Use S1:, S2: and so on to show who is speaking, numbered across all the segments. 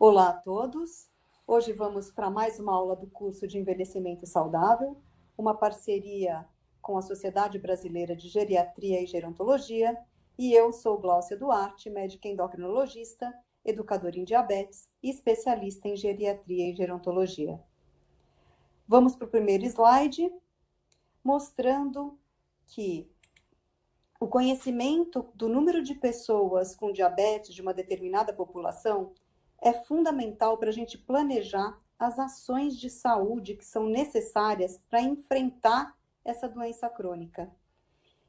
S1: Olá a todos! Hoje vamos para mais uma aula do curso de Envelhecimento Saudável, uma parceria com a Sociedade Brasileira de Geriatria e Gerontologia, e eu sou Gláucia Duarte, médica endocrinologista, educadora em diabetes e especialista em geriatria e gerontologia. Vamos para o primeiro slide, mostrando que o conhecimento do número de pessoas com diabetes de uma determinada população é fundamental para a gente planejar as ações de saúde que são necessárias para enfrentar essa doença crônica.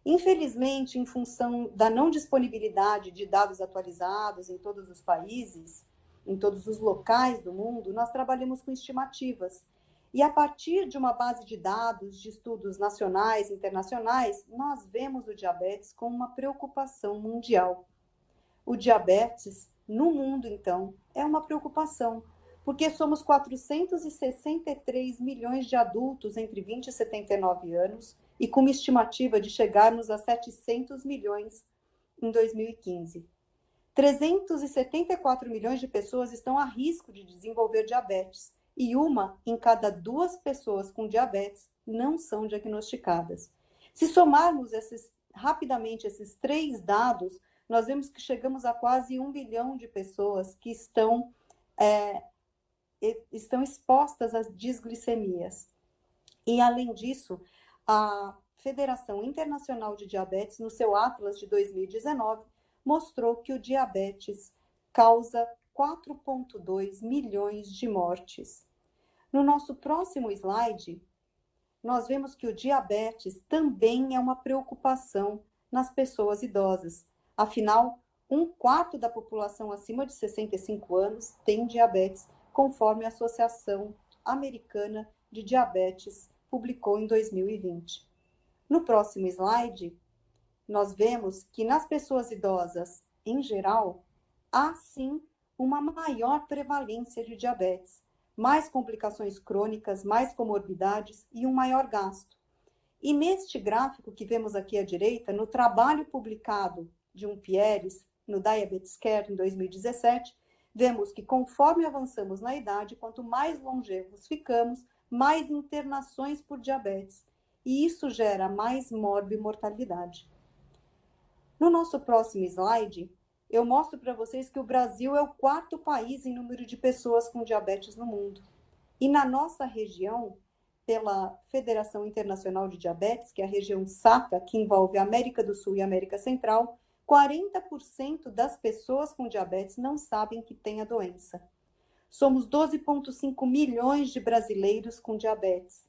S1: Infelizmente, em função da não disponibilidade de dados atualizados em todos os países, em todos os locais do mundo, nós trabalhamos com estimativas. E a partir de uma base de dados, de estudos nacionais e internacionais, nós vemos o diabetes como uma preocupação mundial. O diabetes, no mundo, então, é uma preocupação, porque somos 463 milhões de adultos entre 20 e 79 anos e com uma estimativa de chegarmos a 700 milhões em 2015. 374 milhões de pessoas estão a risco de desenvolver diabetes e uma em cada 2 pessoas com diabetes não são diagnosticadas. Se somarmos rapidamente esses 3 dados, nós vemos que chegamos a quase 1 bilhão de pessoas que estão expostas às disglicemias. E, além disso, a Federação Internacional de Diabetes, no seu Atlas de 2019, mostrou que o diabetes causa 4,2 milhões de mortes. No nosso próximo slide, nós vemos que o diabetes também é uma preocupação nas pessoas idosas. Afinal, 1/4 da população acima de 65 anos tem diabetes, conforme a Associação Americana de Diabetes publicou em 2020. No próximo slide, nós vemos que nas pessoas idosas, em geral, há sim uma maior prevalência de diabetes, mais complicações crônicas, mais comorbidades e um maior gasto. E neste gráfico que vemos aqui à direita, no trabalho publicado de Pieres, no Diabetes Care, em 2017, vemos que conforme avançamos na idade, quanto mais longevos ficamos, mais internações por diabetes. E isso gera mais morbimortalidade. No nosso próximo slide, eu mostro para vocês que o Brasil é o 4º país em número de pessoas com diabetes no mundo. E na nossa região, pela Federação Internacional de Diabetes, que é a região SACA, que envolve a América do Sul e a América Central, 40% das pessoas com diabetes não sabem que têm a doença. Somos 12,5 milhões de brasileiros com diabetes.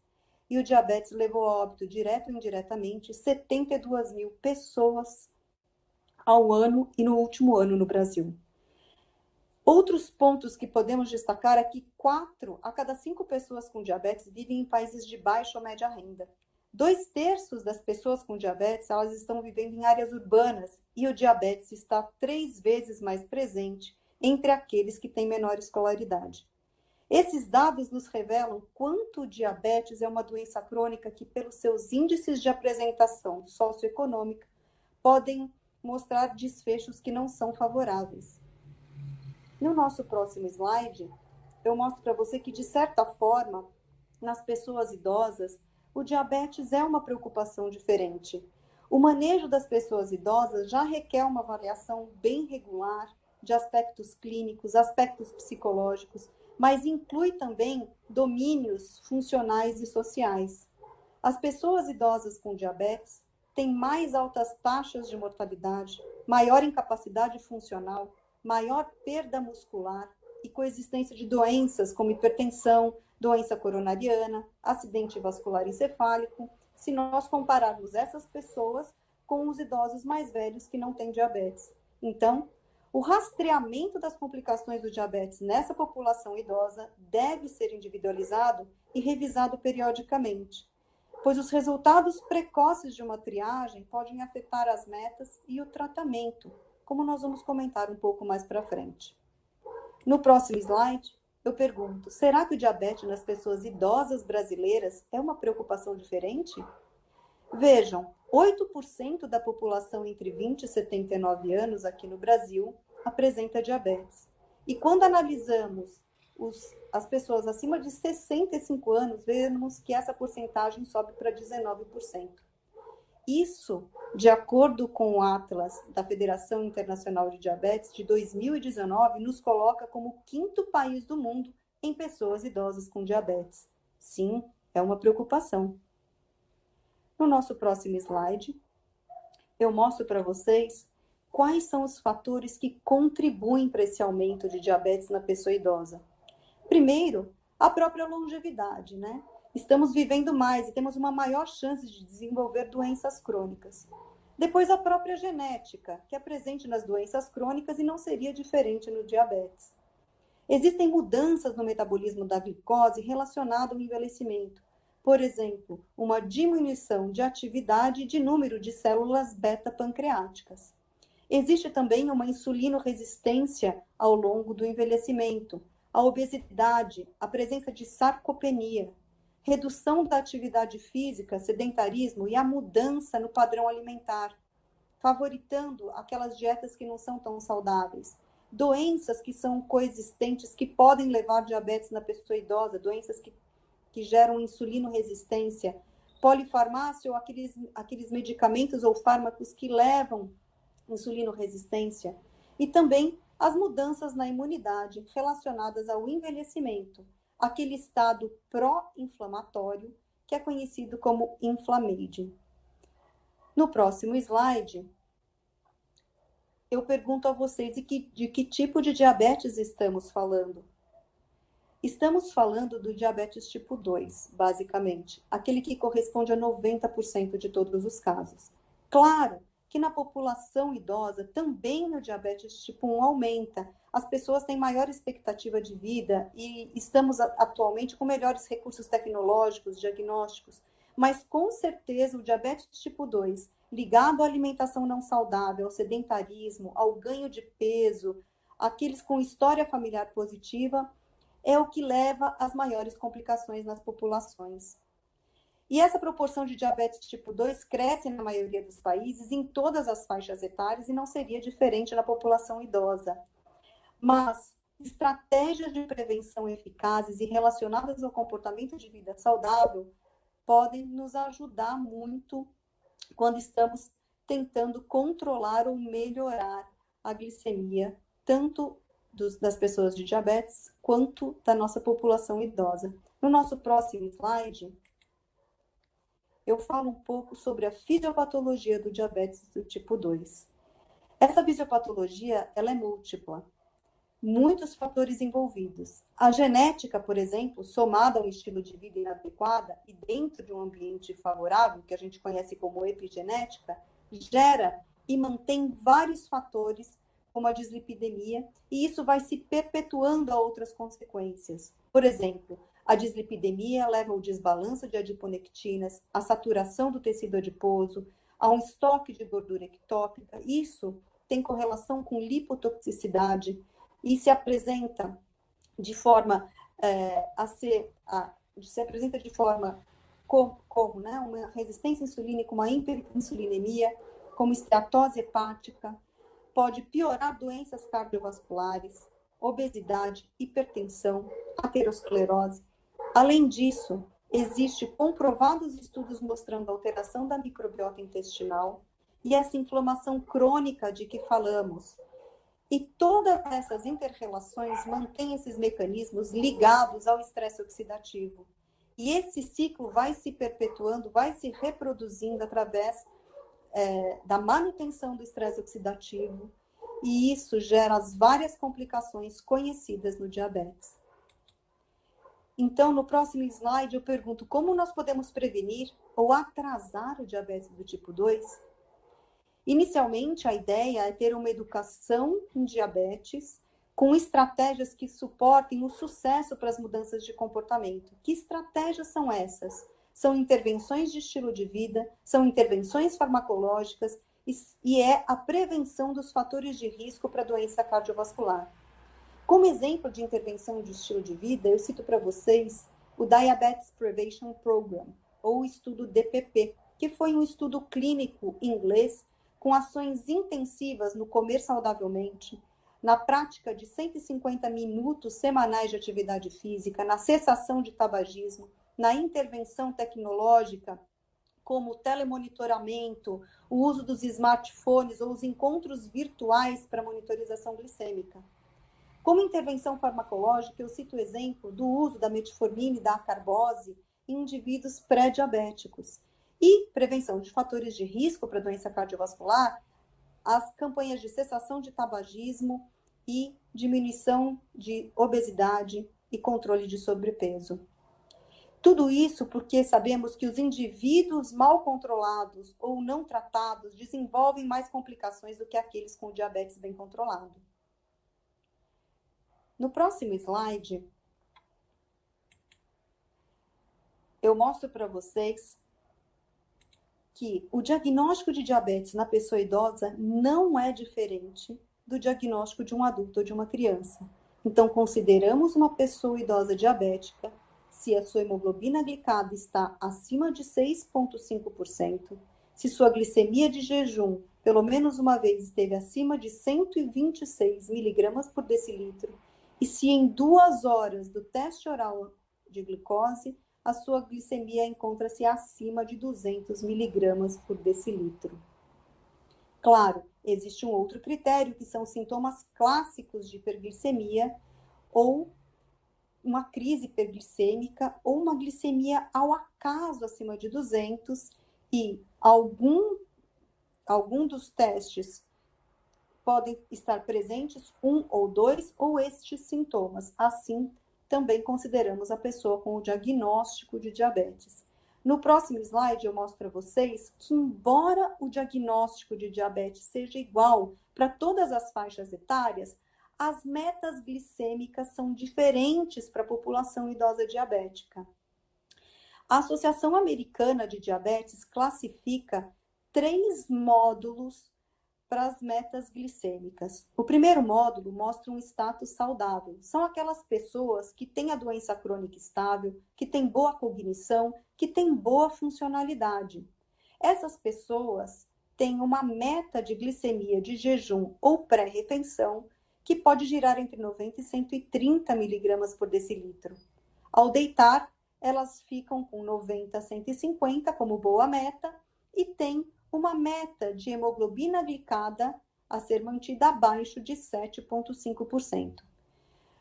S1: E o diabetes levou a óbito, direto ou indiretamente, 72 mil pessoas ao ano e no último ano no Brasil. Outros pontos que podemos destacar é que 4 a cada 5 pessoas com diabetes vivem em países de baixa ou média renda. 2/3 das pessoas com diabetes, elas estão vivendo em áreas urbanas e o diabetes está 3 vezes mais presente entre aqueles que têm menor escolaridade. Esses dados nos revelam quanto o diabetes é uma doença crônica que, pelos seus índices de apresentação socioeconômica, podem mostrar desfechos que não são favoráveis. No nosso próximo slide, eu mostro para você que, de certa forma, nas pessoas idosas, o diabetes é uma preocupação diferente. O manejo das pessoas idosas já requer uma avaliação bem regular de aspectos clínicos, aspectos psicológicos, mas inclui também domínios funcionais e sociais. As pessoas idosas com diabetes têm mais altas taxas de mortalidade, maior incapacidade funcional, maior perda muscular e coexistência de doenças como hipertensão, doença coronariana, acidente vascular encefálico, se nós compararmos essas pessoas com os idosos mais velhos que não têm diabetes. Então, o rastreamento das complicações do diabetes nessa população idosa deve ser individualizado e revisado periodicamente, pois os resultados precoces de uma triagem podem afetar as metas e o tratamento, como nós vamos comentar um pouco mais para frente. No próximo slide, eu pergunto, será que o diabetes nas pessoas idosas brasileiras é uma preocupação diferente? Vejam, 8% da população entre 20 e 79 anos aqui no Brasil apresenta diabetes. E quando analisamos as pessoas acima de 65 anos, vemos que essa porcentagem sobe para 19%. Isso, de acordo com o Atlas da Federação Internacional de Diabetes de 2019, nos coloca como o quinto país do mundo em pessoas idosas com diabetes. Sim, é uma preocupação. No nosso próximo slide, eu mostro para vocês quais são os fatores que contribuem para esse aumento de diabetes na pessoa idosa. Primeiro, a própria longevidade, né? Estamos vivendo mais e temos uma maior chance de desenvolver doenças crônicas. Depois, a própria genética, que é presente nas doenças crônicas e não seria diferente no diabetes. Existem mudanças no metabolismo da glicose relacionado ao envelhecimento. Por exemplo, uma diminuição de atividade e de número de células beta-pancreáticas. Existe também uma insulino-resistência ao longo do envelhecimento, a obesidade, a presença de sarcopenia, redução da atividade física, sedentarismo e a mudança no padrão alimentar, favoritando aquelas dietas que não são tão saudáveis. Doenças que são coexistentes, que podem levar diabetes na pessoa idosa, doenças que geram insulino-resistência, polifarmácia ou aqueles medicamentos ou fármacos que levam insulino-resistência, e também as mudanças na imunidade relacionadas ao envelhecimento, aquele estado pró-inflamatório que é conhecido como inflamaging. No próximo slide, eu pergunto a vocês de que tipo de diabetes estamos falando. Estamos falando do diabetes tipo 2, basicamente, aquele que corresponde a 90% de todos os casos. Claro que na população idosa também o diabetes tipo 1 aumenta. As pessoas têm maior expectativa de vida e estamos atualmente com melhores recursos tecnológicos, diagnósticos, mas com certeza o diabetes tipo 2, ligado à alimentação não saudável, ao sedentarismo, ao ganho de peso, aqueles com história familiar positiva, é o que leva às maiores complicações nas populações. E essa proporção de diabetes tipo 2 cresce na maioria dos países, em todas as faixas etárias, e não seria diferente na população idosa. Mas estratégias de prevenção eficazes e relacionadas ao comportamento de vida saudável podem nos ajudar muito quando estamos tentando controlar ou melhorar a glicemia, tanto das pessoas de diabetes, quanto da nossa população idosa. No nosso próximo slide, eu falo um pouco sobre a fisiopatologia do diabetes do tipo 2. Essa fisiopatologia, ela é múltipla. Muitos fatores envolvidos. A genética, por exemplo, somada a um estilo de vida inadequado e dentro de um ambiente favorável, que a gente conhece como epigenética, gera e mantém vários fatores, como a dislipidemia, e isso vai se perpetuando a outras consequências. Por exemplo, a dislipidemia leva ao desbalanço de adiponectinas, à saturação do tecido adiposo, a um estoque de gordura ectópica. Isso tem correlação com lipotoxicidade e se apresenta de forma como né, uma resistência insulínica, uma hiperinsulinemia, como esteatose hepática, pode piorar doenças cardiovasculares, obesidade, hipertensão, aterosclerose. Além disso, existem comprovados estudos mostrando alteração da microbiota intestinal e essa inflamação crônica de que falamos. E todas essas interrelações mantêm esses mecanismos ligados ao estresse oxidativo. E esse ciclo vai se perpetuando, vai se reproduzindo através da manutenção do estresse oxidativo, e isso gera as várias complicações conhecidas no diabetes. Então, no próximo slide, eu pergunto como nós podemos prevenir ou atrasar o diabetes do tipo 2? Inicialmente, a ideia é ter uma educação em diabetes com estratégias que suportem o sucesso para as mudanças de comportamento. Que estratégias são essas? São intervenções de estilo de vida, são intervenções farmacológicas e é a prevenção dos fatores de risco para a doença cardiovascular. Como exemplo de intervenção de estilo de vida, eu cito para vocês o Diabetes Prevention Program, ou o estudo DPP, que foi um estudo clínico inglês com ações intensivas no comer saudavelmente, na prática de 150 minutos semanais de atividade física, na cessação de tabagismo, na intervenção tecnológica, como o telemonitoramento, o uso dos smartphones ou os encontros virtuais para monitorização glicêmica. Como intervenção farmacológica, eu cito o exemplo do uso da metformina e da acarbose em indivíduos pré-diabéticos. E prevenção de fatores de risco para doença cardiovascular, as campanhas de cessação de tabagismo e diminuição de obesidade e controle de sobrepeso. Tudo isso porque sabemos que os indivíduos mal controlados ou não tratados desenvolvem mais complicações do que aqueles com diabetes bem controlado. No próximo slide, eu mostro para vocês que o diagnóstico de diabetes na pessoa idosa não é diferente do diagnóstico de um adulto ou de uma criança. Então, consideramos uma pessoa idosa diabética se a sua hemoglobina glicada está acima de 6,5%, se sua glicemia de jejum pelo menos uma vez esteve acima de 126 miligramas por decilitro, e se em 2 horas do teste oral de glicose, a sua glicemia encontra-se acima de 200 miligramas por decilitro. Claro, existe um outro critério, que são sintomas clássicos de hiperglicemia, ou uma crise hiperglicêmica, ou uma glicemia ao acaso acima de 200, e algum dos testes podem estar presentes, 1 ou 2, ou estes sintomas. Assim, também consideramos a pessoa com o diagnóstico de diabetes. No próximo slide, eu mostro para vocês que, embora o diagnóstico de diabetes seja igual para todas as faixas etárias, as metas glicêmicas são diferentes para a população idosa diabética. A Associação Americana de Diabetes classifica 3 módulos para as metas glicêmicas. O primeiro módulo mostra um status saudável. São aquelas pessoas que têm a doença crônica estável, que têm boa cognição, que têm boa funcionalidade. Essas pessoas têm uma meta de glicemia de jejum ou pré-refeição que pode girar entre 90 e 130 miligramas por decilitro. Ao deitar, elas ficam com 90 a 150 como boa meta e têm uma meta de hemoglobina glicada a ser mantida abaixo de 7,5%.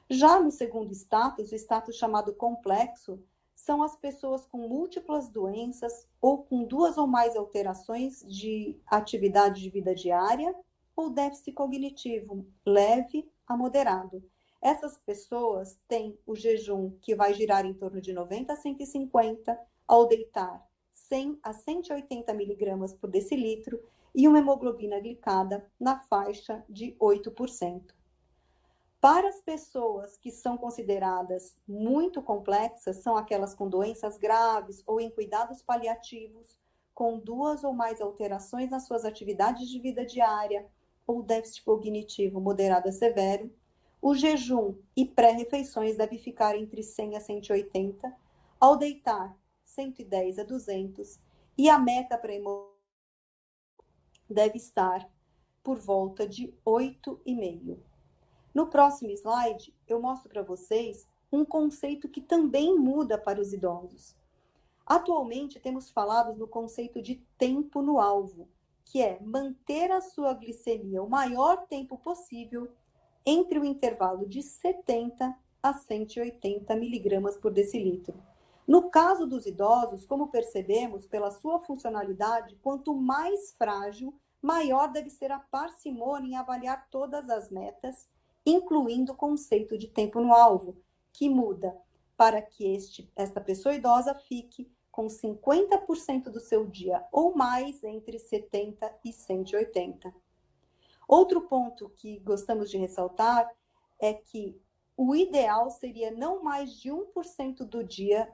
S1: Já no segundo status, o status chamado complexo, são as pessoas com múltiplas doenças ou com 2 ou mais alterações de atividade de vida diária ou déficit cognitivo leve a moderado. Essas pessoas têm o jejum que vai girar em torno de 90 a 150, ao deitar 100 a 180 miligramas por decilitro e uma hemoglobina glicada na faixa de 8%. Para as pessoas que são consideradas muito complexas, são aquelas com doenças graves ou em cuidados paliativos, com 2 ou mais alterações nas suas atividades de vida diária ou déficit cognitivo moderado a severo, o jejum e pré-refeições deve ficar entre 100 a 180, ao deitar 110 a 200, e a meta para hemoglobina deve estar por volta de 8,5. No próximo slide, eu mostro para vocês um conceito que também muda para os idosos. Atualmente, temos falado no conceito de tempo no alvo, que é manter a sua glicemia o maior tempo possível entre o intervalo de 70 a 180 miligramas por decilitro. No caso dos idosos, como percebemos pela sua funcionalidade, quanto mais frágil, maior deve ser a parcimônia em avaliar todas as metas, incluindo o conceito de tempo no alvo, que muda para que esta pessoa idosa fique com 50% do seu dia ou mais entre 70 e 180. Outro ponto que gostamos de ressaltar é que o ideal seria não mais de 1% do dia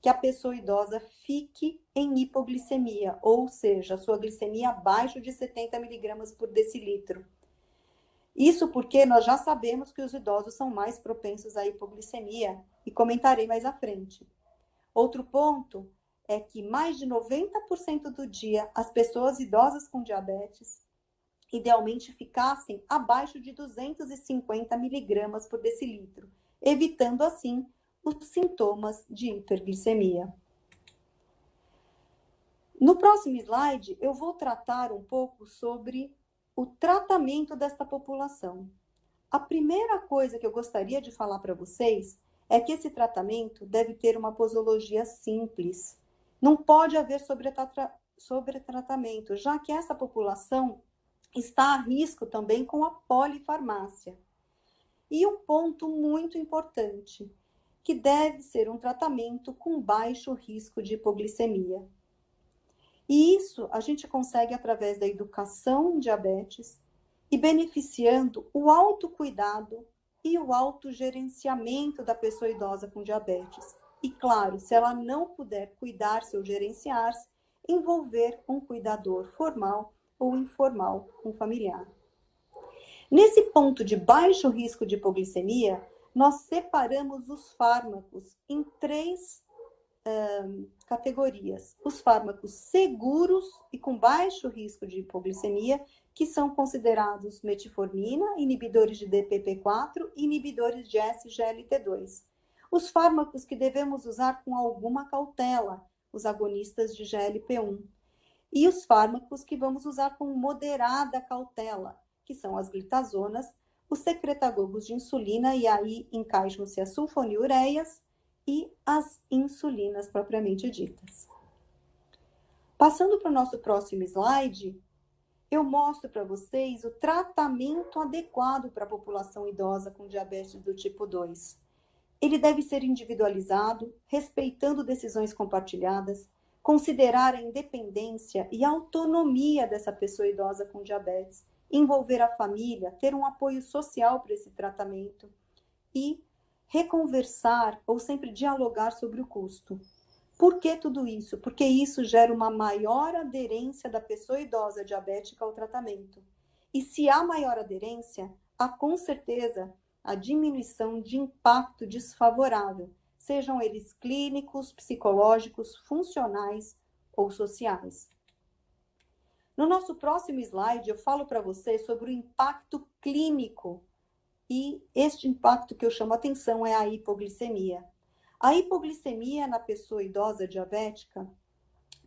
S1: que a pessoa idosa fique em hipoglicemia, ou seja, a sua glicemia abaixo de 70 miligramas por decilitro. Isso porque nós já sabemos que os idosos são mais propensos à hipoglicemia, e comentarei mais à frente. Outro ponto é que mais de 90% do dia as pessoas idosas com diabetes idealmente ficassem abaixo de 250 miligramas por decilitro, evitando assim os sintomas de hiperglicemia. No próximo slide, eu vou tratar um pouco sobre o tratamento desta população. A primeira coisa que eu gostaria de falar para vocês é que esse tratamento deve ter uma posologia simples. Não pode haver sobretratamento, já que essa população está a risco também com a polifarmácia. E um ponto muito importante, que deve ser um tratamento com baixo risco de hipoglicemia. E isso a gente consegue através da educação em diabetes e beneficiando o autocuidado e o autogerenciamento da pessoa idosa com diabetes. E claro, se ela não puder cuidar-se ou gerenciar-se, envolver um cuidador formal ou informal, um familiar. Nesse ponto de baixo risco de hipoglicemia, nós separamos os fármacos em três categorias. Os fármacos seguros e com baixo risco de hipoglicemia, que são considerados metformina, inibidores de DPP-4 e inibidores de SGLT2. Os fármacos que devemos usar com alguma cautela, os agonistas de GLP-1. E os fármacos que vamos usar com moderada cautela, que são as glitazonas, os secretagogos de insulina, e aí encaixam-se as sulfonilureias e as insulinas propriamente ditas. Passando para o nosso próximo slide, eu mostro para vocês o tratamento adequado para a população idosa com diabetes do tipo 2. Ele deve ser individualizado, respeitando decisões compartilhadas, considerar a independência e a autonomia dessa pessoa idosa com diabetes, envolver a família, ter um apoio social para esse tratamento e reconversar ou sempre dialogar sobre o custo. Por que tudo isso? Porque isso gera uma maior aderência da pessoa idosa diabética ao tratamento. E se há maior aderência, há com certeza a diminuição de impacto desfavorável, sejam eles clínicos, psicológicos, funcionais ou sociais. No nosso próximo slide, eu falo para você sobre o impacto clínico. E este impacto que eu chamo a atenção é a hipoglicemia. A hipoglicemia na pessoa idosa diabética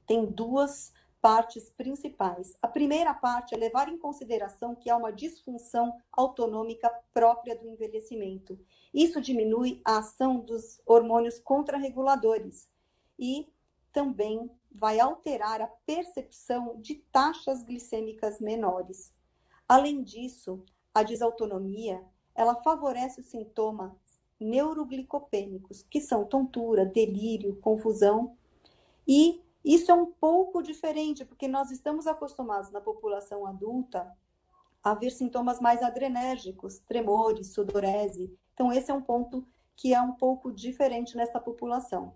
S1: tem duas partes principais. A primeira parte é levar em consideração que há uma disfunção autonômica própria do envelhecimento. Isso diminui a ação dos hormônios contrarreguladores e também vai alterar a percepção de taxas glicêmicas menores. Além disso, a desautonomia ela favorece os sintomas neuroglicopênicos, que são tontura, delírio, confusão. E isso é um pouco diferente, porque nós estamos acostumados na população adulta a ver sintomas mais adrenérgicos, tremores, sudorese. Então, esse é um ponto que é um pouco diferente nessa população.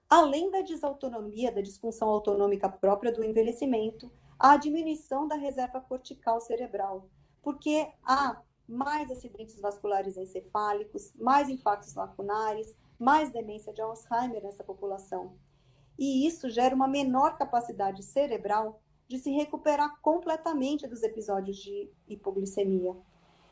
S1: Além da desautonomia, da disfunção autonômica própria do envelhecimento, há a diminuição da reserva cortical cerebral, porque há mais acidentes vasculares encefálicos, mais infartos lacunares, mais demência de Alzheimer nessa população. E isso gera uma menor capacidade cerebral de se recuperar completamente dos episódios de hipoglicemia.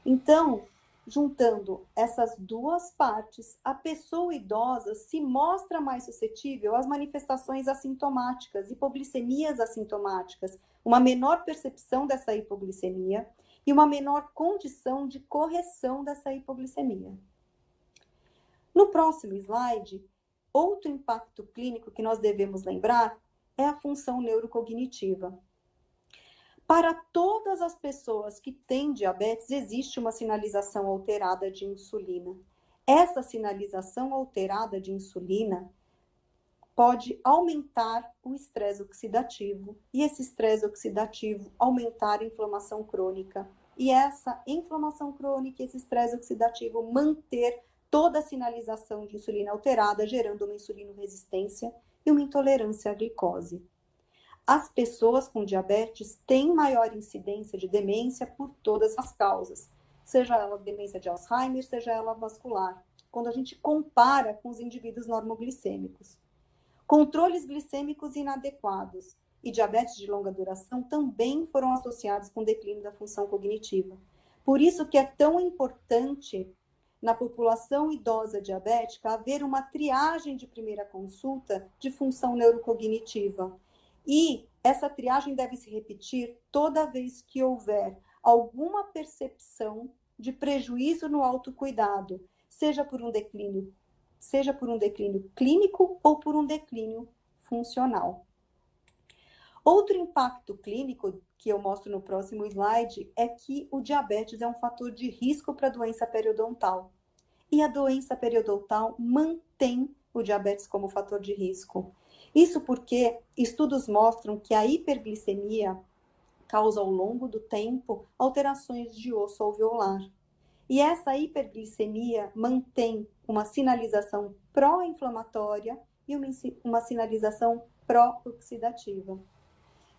S1: Então, juntando essas duas partes, a pessoa idosa se mostra mais suscetível às manifestações assintomáticas, hipoglicemias assintomáticas, uma menor percepção dessa hipoglicemia e uma menor condição de correção dessa hipoglicemia. No próximo slide, outro impacto clínico que nós devemos lembrar é a função neurocognitiva. Para todas as pessoas que têm diabetes, existe uma sinalização alterada de insulina. Essa sinalização alterada de insulina pode aumentar o estresse oxidativo, e esse estresse oxidativo aumentar a inflamação crônica. E essa inflamação crônica e esse estresse oxidativo manter toda a sinalização de insulina alterada, gerando uma insulinoresistência e uma intolerância à glicose. As pessoas com diabetes têm maior incidência de demência por todas as causas, seja ela demência de Alzheimer, seja ela vascular, quando a gente compara com os indivíduos normoglicêmicos. Controles glicêmicos inadequados e diabetes de longa duração também foram associados com declínio da função cognitiva. Por isso que é tão importante, na população idosa diabética, haver uma triagem de primeira consulta de função neurocognitiva. E essa triagem deve se repetir toda vez que houver alguma percepção de prejuízo no autocuidado, seja por um declínio clínico ou por um declínio funcional. Outro impacto clínico que eu mostro no próximo slide é que o diabetes é um fator de risco para a doença periodontal. E a doença periodontal mantém o diabetes como fator de risco. Isso porque estudos mostram que a hiperglicemia causa ao longo do tempo alterações de osso alveolar. E essa hiperglicemia mantém uma sinalização pró-inflamatória e uma sinalização pró-oxidativa.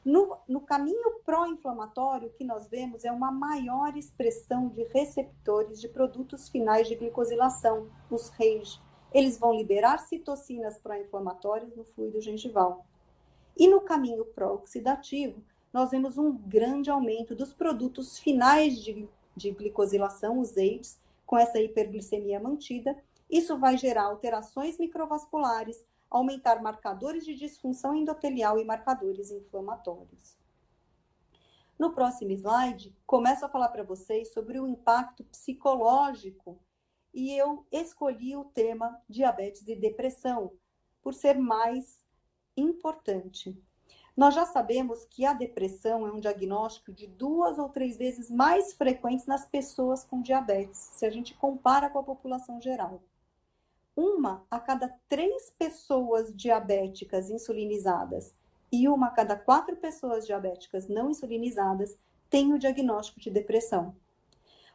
S1: No caminho pró-inflamatório, o que nós vemos é uma maior expressão de receptores de produtos finais de glicosilação, os RAGE. Eles vão liberar citocinas pró-inflamatórias no fluido gengival. E no caminho pró-oxidativo, nós vemos um grande aumento dos produtos finais de glicosilação, os AIDs, com essa hiperglicemia mantida. Isso vai gerar alterações microvasculares, aumentar marcadores de disfunção endotelial e marcadores inflamatórios. No próximo slide, começo a falar para vocês sobre o impacto psicológico e eu escolhi o tema diabetes e depressão, por ser mais importante. Nós já sabemos que a depressão é um diagnóstico de 2 ou 3 vezes mais frequente nas pessoas com diabetes, se a gente compara com a população geral. 1 a cada 3 pessoas diabéticas insulinizadas e 1 a cada 4 pessoas diabéticas não insulinizadas tem o diagnóstico de depressão.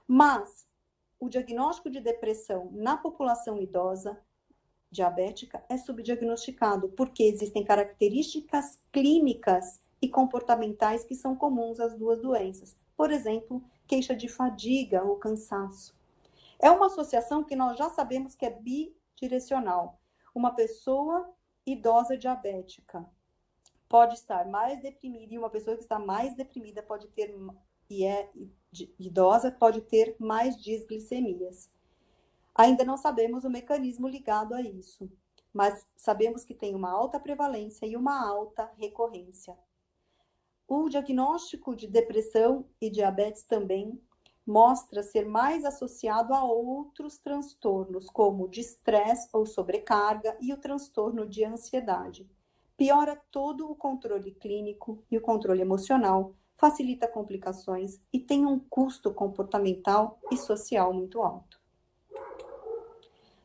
S1: Mas o diagnóstico de depressão na população idosa diabética é subdiagnosticado, porque existem características clínicas e comportamentais que são comuns às duas doenças. Por exemplo, queixa de fadiga ou cansaço. É uma associação que nós já sabemos que é bidirecional. Uma pessoa idosa diabética pode estar mais deprimida e uma pessoa que está mais deprimida pode ter, e é idosa, pode ter mais disglicemias. Ainda não sabemos o mecanismo ligado a isso, mas sabemos que tem uma alta prevalência e uma alta recorrência. O diagnóstico de depressão e diabetes também mostra ser mais associado a outros transtornos, como de estresse ou sobrecarga e o transtorno de ansiedade. Piora todo o controle clínico e o controle emocional, facilita complicações e tem um custo comportamental e social muito alto.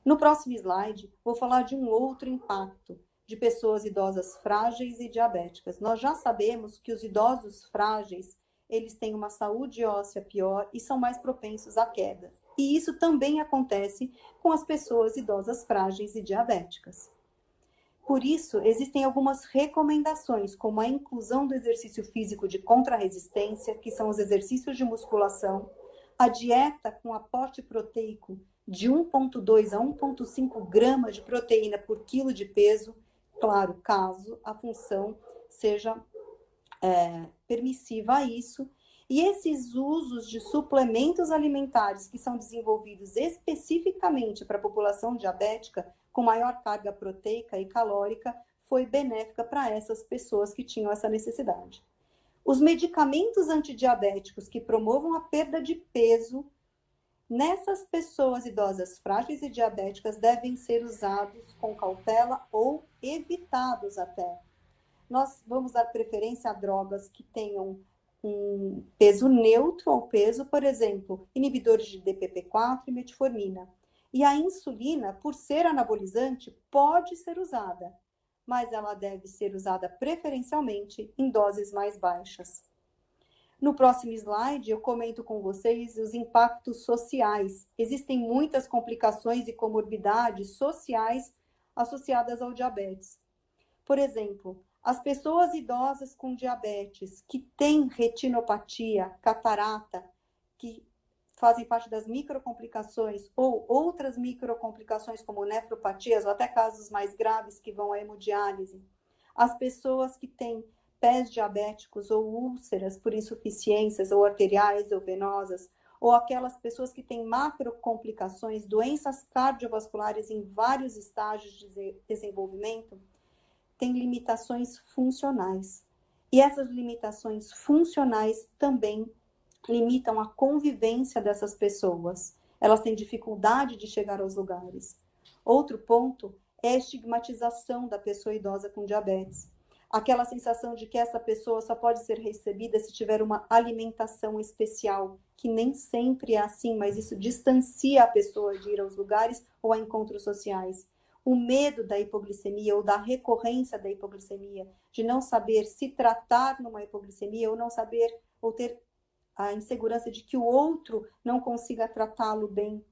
S1: No próximo slide, vou falar de um outro impacto de pessoas idosas frágeis e diabéticas. Nós já sabemos que os idosos frágeis, eles têm uma saúde óssea pior e são mais propensos a quedas. E isso também acontece com as pessoas idosas frágeis e diabéticas. Por isso, existem algumas recomendações, como a inclusão do exercício físico de contrarresistência, que são os exercícios de musculação, a dieta com aporte proteico de 1,2 a 1,5 gramas de proteína por quilo de peso, claro, caso a função seja permissiva a isso, e esses usos de suplementos alimentares que são desenvolvidos especificamente para a população diabética, com maior carga proteica e calórica, foi benéfica para essas pessoas que tinham essa necessidade. Os medicamentos antidiabéticos que promovam a perda de peso nessas pessoas idosas frágeis e diabéticas devem ser usados com cautela ou evitados até. Nós vamos dar preferência a drogas que tenham um peso neutro ao peso, por exemplo, inibidores de DPP-4 e metformina. E a insulina, por ser anabolizante, pode ser usada, mas ela deve ser usada preferencialmente em doses mais baixas. No próximo slide, eu comento com vocês os impactos sociais. Existem muitas complicações e comorbidades sociais associadas ao diabetes. Por exemplo, as pessoas idosas com diabetes que têm retinopatia, catarata, que fazem parte das microcomplicações ou outras microcomplicações como nefropatias ou até casos mais graves que vão à hemodiálise. As pessoas que têm pés diabéticos ou úlceras por insuficiências ou arteriais ou venosas, ou aquelas pessoas que têm macrocomplicações, doenças cardiovasculares em vários estágios de desenvolvimento, têm limitações funcionais. E essas limitações funcionais também limitam a convivência dessas pessoas. Elas têm dificuldade de chegar aos lugares. Outro ponto é a estigmatização da pessoa idosa com diabetes. Aquela sensação de que essa pessoa só pode ser recebida se tiver uma alimentação especial, que nem sempre é assim, mas isso distancia a pessoa de ir aos lugares ou a encontros sociais. O medo da hipoglicemia ou da recorrência da hipoglicemia, de não saber se tratar numa hipoglicemia ou não saber ou ter a insegurança de que o outro não consiga tratá-lo bem.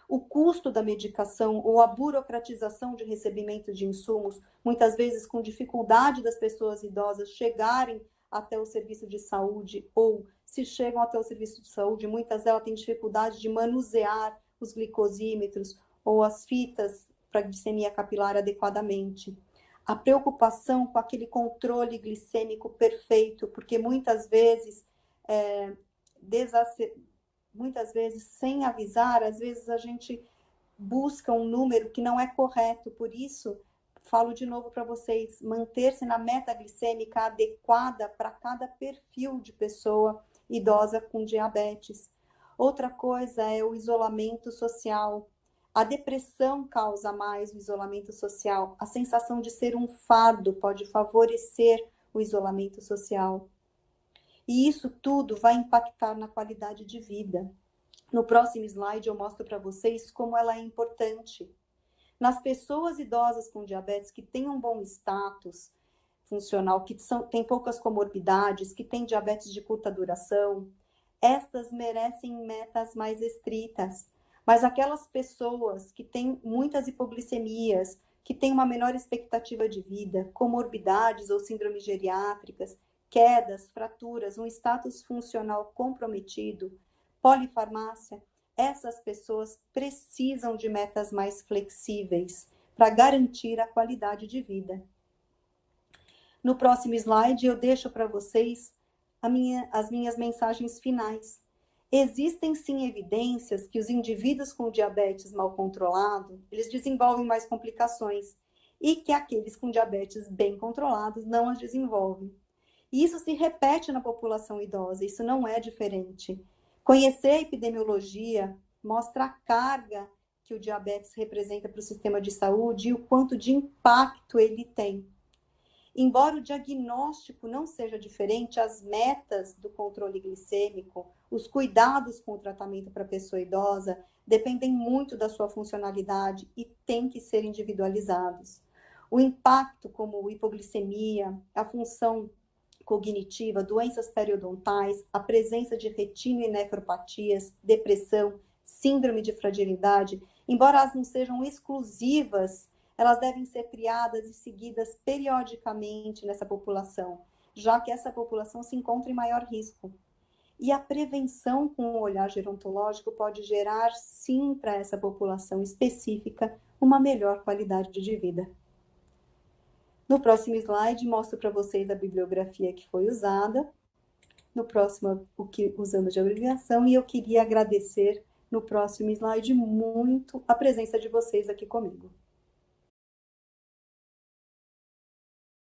S1: O custo da medicação ou a burocratização de recebimento de insumos, muitas vezes com dificuldade das pessoas idosas chegarem até o serviço de saúde, ou se chegam até o serviço de saúde, muitas delas têm dificuldade de manusear os glicosímetros ou as fitas para glicemia capilar adequadamente. A preocupação com aquele controle glicêmico perfeito, porque muitas vezes sem avisar, às vezes a gente busca um número que não é correto. Por isso, falo de novo para vocês, manter-se na meta glicêmica adequada para cada perfil de pessoa idosa com diabetes. Outra coisa é o isolamento social. A depressão causa mais o isolamento social. A sensação de ser um fardo pode favorecer o isolamento social. E isso tudo vai impactar na qualidade de vida. No próximo slide eu mostro para vocês como ela é importante. Nas pessoas idosas com diabetes que têm um bom status funcional, que têm poucas comorbidades, que têm diabetes de curta duração, estas merecem metas mais estritas. Mas aquelas pessoas que têm muitas hipoglicemias, que têm uma menor expectativa de vida, comorbidades ou síndromes geriátricas, quedas, fraturas, um status funcional comprometido, polifarmácia, essas pessoas precisam de metas mais flexíveis para garantir a qualidade de vida. No próximo slide, eu deixo para vocês as minhas mensagens finais. Existem sim evidências que os indivíduos com diabetes mal controlado, eles desenvolvem mais complicações e que aqueles com diabetes bem controlados não as desenvolvem. E isso se repete na população idosa, isso não é diferente. Conhecer a epidemiologia mostra a carga que o diabetes representa para o sistema de saúde e o quanto de impacto ele tem. Embora o diagnóstico não seja diferente, as metas do controle glicêmico, os cuidados com o tratamento para a pessoa idosa, dependem muito da sua funcionalidade e têm que ser individualizados. O impacto como hipoglicemia, a função cognitiva, doenças periodontais, a presença de retina e nefropatias, depressão, síndrome de fragilidade, embora elas não sejam exclusivas, elas devem ser criadas e seguidas periodicamente nessa população, já que essa população se encontra em maior risco. E a prevenção com o olhar gerontológico pode gerar, sim, para essa população específica, uma melhor qualidade de vida. No próximo slide, mostro para vocês a bibliografia que foi usada. No próximo, o que usamos de abreviação. E eu queria agradecer, no próximo slide, muito a presença de vocês aqui comigo.